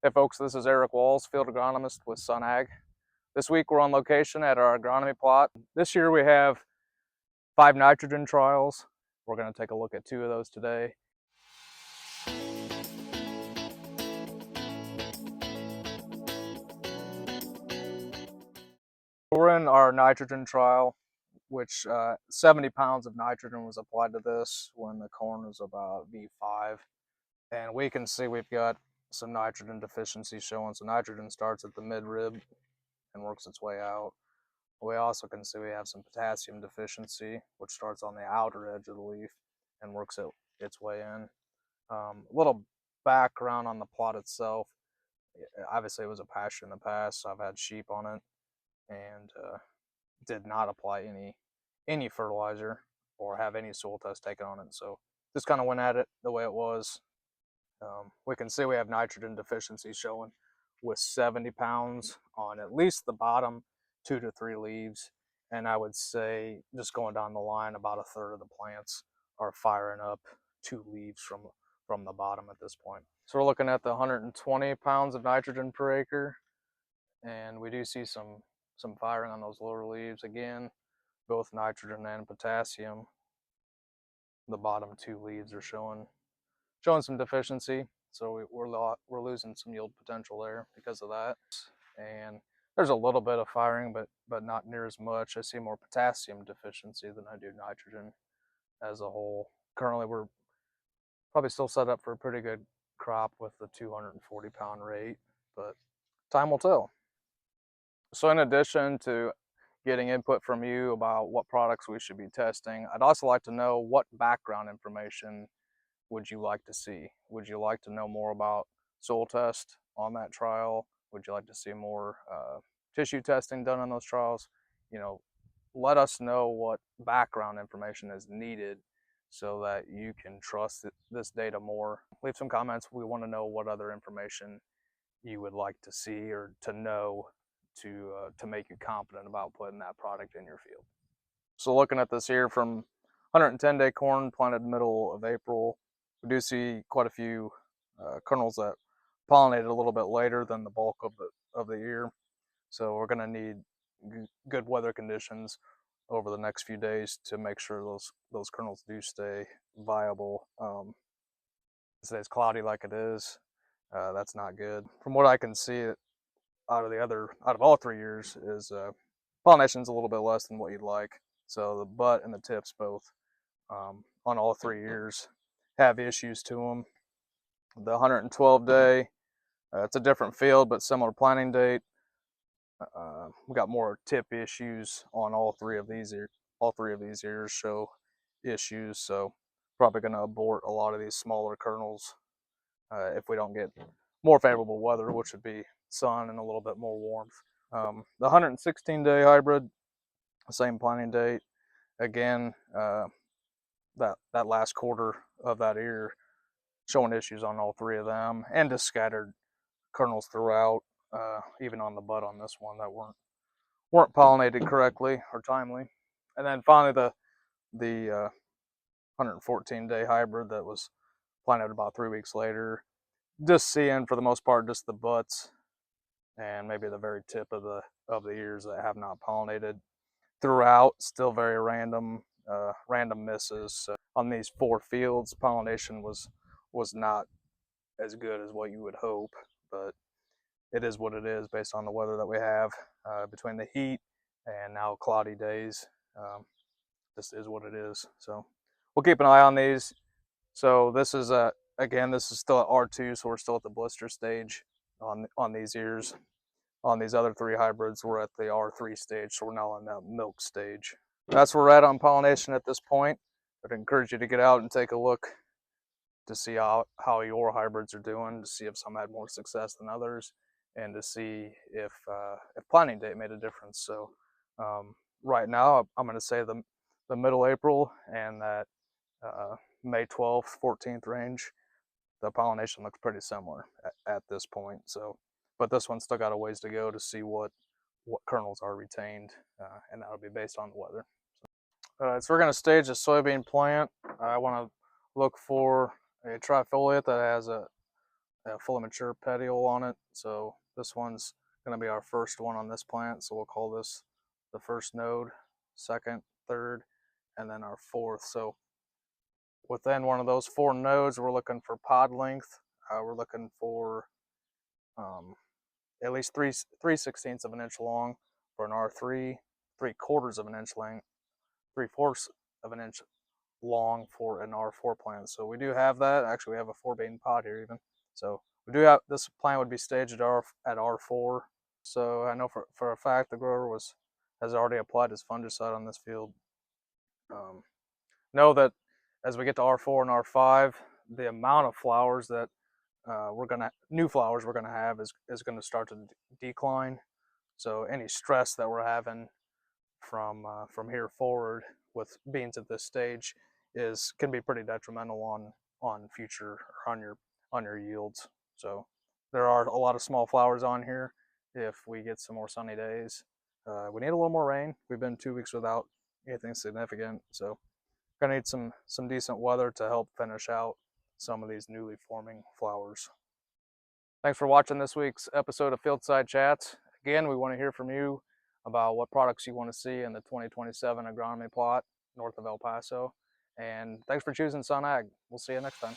Hey folks, this is Eric Walls, field agronomist with Sun Ag. This week we're on location at our agronomy plot. This year we have 5 nitrogen trials. We're going to take a look at 2 of those today. We're in our nitrogen trial, which 70 pounds of nitrogen was applied to this when the corn was about V5. And we can see we've got some nitrogen deficiency showing. So nitrogen starts at the midrib and works its way out. We also can see we have some potassium deficiency, which starts on the outer edge of the leaf and works its way in. A little background on the plot itself. Obviously, it was a pasture in the past, so I've had sheep on it and did not apply any fertilizer or have any soil test taken on it. So just kind of went at it the way it was. We can see we have nitrogen deficiency showing with 70 pounds on at least the bottom 2 to 3 leaves, and I would say just going down the line about a third of the plants are firing up 2 leaves from the bottom at this point. So we're looking at the 120 pounds of nitrogen per acre, and we do see some firing on those lower leaves. Again, both nitrogen and potassium. The bottom 2 leaves are showing some deficiency, so we're losing some yield potential there because of that. And there's a little bit of firing, but not near as much. I see more potassium deficiency than I do nitrogen as a whole. Currently, we're probably still set up for a pretty good crop with the 240 pound rate, but time will tell. So in addition to getting input from you about what products we should be testing, I'd also like to know what background information would you like to see? Would you like to know more about soil test on that trial? Would you like to see more tissue testing done on those trials? Let us know what background information is needed so that you can trust this data more. Leave some comments. We want to know what other information you would like to see or to know to make you confident about putting that product in your field. So looking at this here from 110-day corn planted middle of April, we do see quite a few kernels that pollinated a little bit later than the bulk of the year. So we're going to need good weather conditions over the next few days to make sure those kernels do stay viable. Today's cloudy like it is. That's not good. From what I can see, out of all 3 years, is pollination's a little bit less than what you'd like. So the butt and the tips both on all 3 years have issues to them. The 112-day, it's a different field but similar planting date. We got more tip issues on all three of these years show issues. So probably going to abort a lot of these smaller kernels if we don't get more favorable weather, which would be sun and a little bit more warmth. The 116-day hybrid, same planting date. Again, that last quarter of that year showing issues on all 3 of them, and just scattered kernels throughout, even on the bud on this one that weren't pollinated correctly or timely. And then finally the 114-day hybrid that was planted about 3 weeks later, just seeing for the most part just the butts and maybe the very tip of the ears that have not pollinated throughout. Still very random misses. So on these 4 fields, pollination was not as good as what you would hope, but it is what it is based on the weather that we have between the heat and now cloudy days. This is what it is. So we'll keep an eye on these. So this is again, this is still at R2, so we're still at the blister stage on these ears. On these other 3 hybrids, we're at the R3 stage, so we're now on that milk stage. That's where we're at on pollination at this point. I'd encourage you to get out and take a look to see how your hybrids are doing, to see if some had more success than others, and to see if planting date made a difference. So right now, I'm going to say the middle April and that May 12th, 14th range, the pollination looks pretty similar at this point. So, but this one's still got a ways to go to see what kernels are retained, and that'll be based on the weather. So we're going to stage a soybean plant. I want to look for a trifoliate that has a fully mature petiole on it. So this one's going to be our first one on this plant. So we'll call this the first node, second, third, and then our fourth. So within one of those 4 nodes, we're looking for pod length. We're looking for at least 3/16 of an inch long for an R3, 3/4 of an inch length, 3/4 of an inch long for an R4 plant. So we do have that. Actually, we have a 4 bean pod here even. So we do have, this plant would be staged at R4. So I know for a fact the grower has already applied his fungicide on this field. Know that as we get to R4 and R5, the amount of flowers that new flowers we're gonna have is gonna start to decline. So any stress that we're having from here forward with beans at this stage can be pretty detrimental on future or on your yields. So there are a lot of small flowers on here. If we get some more sunny days, we need a little more rain. We've been 2 weeks without anything significant, so gonna need some decent weather to help finish out some of these newly forming flowers. Thanks for watching this week's episode of Fieldside Chats. Again, we want to hear from you about what products you want to see in the 2027 agronomy plot north of El Paso. And thanks for choosing Sun Ag. We'll see you next time.